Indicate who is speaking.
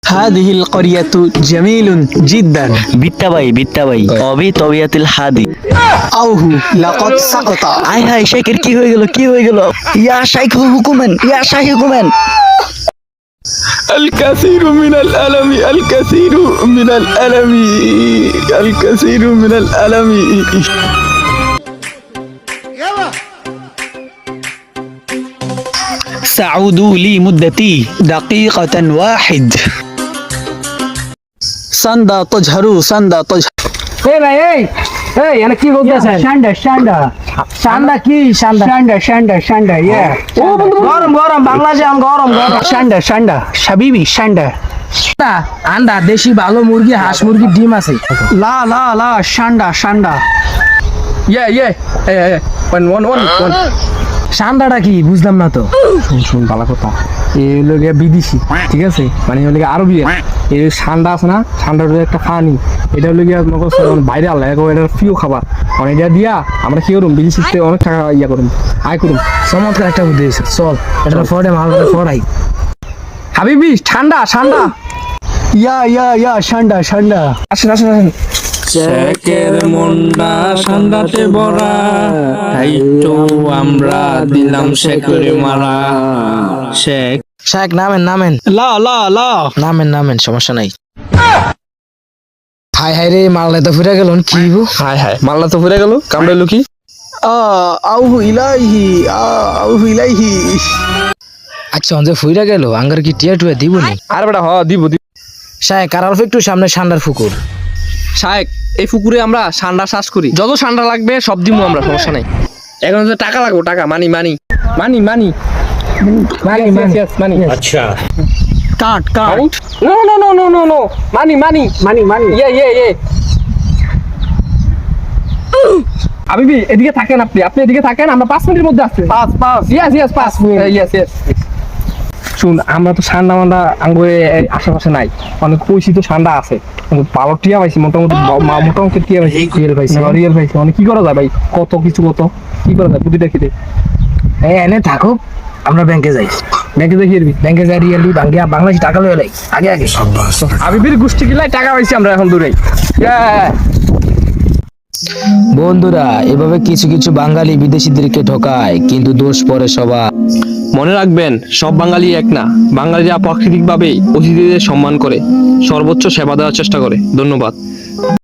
Speaker 1: هذه القرية جميل جدا.
Speaker 2: বিত্তা ভাই অবি তবিয়াতিল হাদি।
Speaker 1: أوه لقد سقط.
Speaker 2: আয় হায় শেখের কি হয়ে গেল ইয়া শাইখ হুকুমেন
Speaker 1: الكثير من الألم الكثير من الألم الكثير من الألم. سعودوا لي مدتي دقيقة واحد. سندا تجهروا سندا تجهر.
Speaker 3: এই ভাই এই এনে কি বলতেছেন শান্ডা কি শান্ডা ইয়া ও বন্ধু গরম বাংলাদেশে গরম শান্ডা হাবিবি শান্ডা আন্ডা দেশি ভালো মুরগি হাঁস মুরগি ডিম আছে লা শান্ডা ইয়ে ওয়ান শান্ডাটা কি বুঝলাম না তো শুন ভালো কথা এই লোকে বিদেশি ঠিক আছে মানে এই লোকে আরবি এই ঠান্ডা আছে না ঠান্ডাটা একটা ফানি এটা হলো গিয়া ভাইরাল এটার প্রিয় খাবার মানে এটা দিয়া আমরা কি করুম বিদেশিতে অনেক টাকা ইয়া করুম আয় করুম চমৎকার একটা বুদ্ধি হয়েছে চল এটা ফড়ে মাল ফড়াই হাবিবি ঠান্ডা ইয়া শান্ডা আসেন
Speaker 4: শেখের মন্ডা ঠান্ডাতে ভরা তাই তো আমরা দিলাম শেখের মারা।
Speaker 2: শেখ নামেন
Speaker 1: لا
Speaker 2: নামেন সমস্যা নাই। হাই রে মালটা তো ফুরে গেল কি
Speaker 3: হায় মাল্লা তো ফুরে গেল কামড়াইলো কি
Speaker 1: أوه إليه.
Speaker 2: আচ্ছা অঞ্জে ফুইরা গেল আঙ্গার কি টিয়া টুয়া দিব নি
Speaker 3: আর বেটা দিব
Speaker 2: শায়েক আর অল্প একটু সামনে ঠান্ডার পুকুর।
Speaker 3: শায়েক এই পুকুরে আমরা ঠান্ডা শ্বাস করি যত ঠান্ডা লাগবে সব দিমু আমরা সমস্যা নাই এখন যে টাকা লাগবে টাকা মানি
Speaker 4: আচ্ছা
Speaker 1: কাট
Speaker 3: নো মানি ইয়ে আবিবি এদিকে থাকেন আপনি এদিকে থাকেন আমরা 5 মিনিটের মধ্যে আসছি পাঁচ ইয়েস 5 মিনিট ইয়েস শুন আমরা তো ঠান্ডা মান্ডা আঙ্গুরে আশেপাশে নাই অনেক পরিচিত ঠান্ডা আছে ভালো টিয়া পাইছি মোটামুটি টিয়া পাইছি রিয়েল পাইছি মানে কি করা যায় ভাই কত কি করা যায় বুদ্ধি দেখিতে
Speaker 2: এনে থাকুক আমরা ব্যাংকে যাই ব্যাংকে যাই রিয়েলি বাংলাদেশি টাকা লয়ে লাই আগে
Speaker 3: আবিবির গোষ্ঠী গিলাই টাকা পাইছি আমরা এখন দূরে
Speaker 2: বন্ধুরা এভাবে কিছু বাঙালি বিদেশিদেরকে ঠকায় কিন্তু দোষ পড়ে সবার।
Speaker 3: মনে রাখবেন সব বাঙালি এক না, বাঙালিরা প্রাকৃতিকভাবেই অতিথিদের সম্মান করে, সর্বোচ্চ সেবা দেওয়ার চেষ্টা করে। ধন্যবাদ।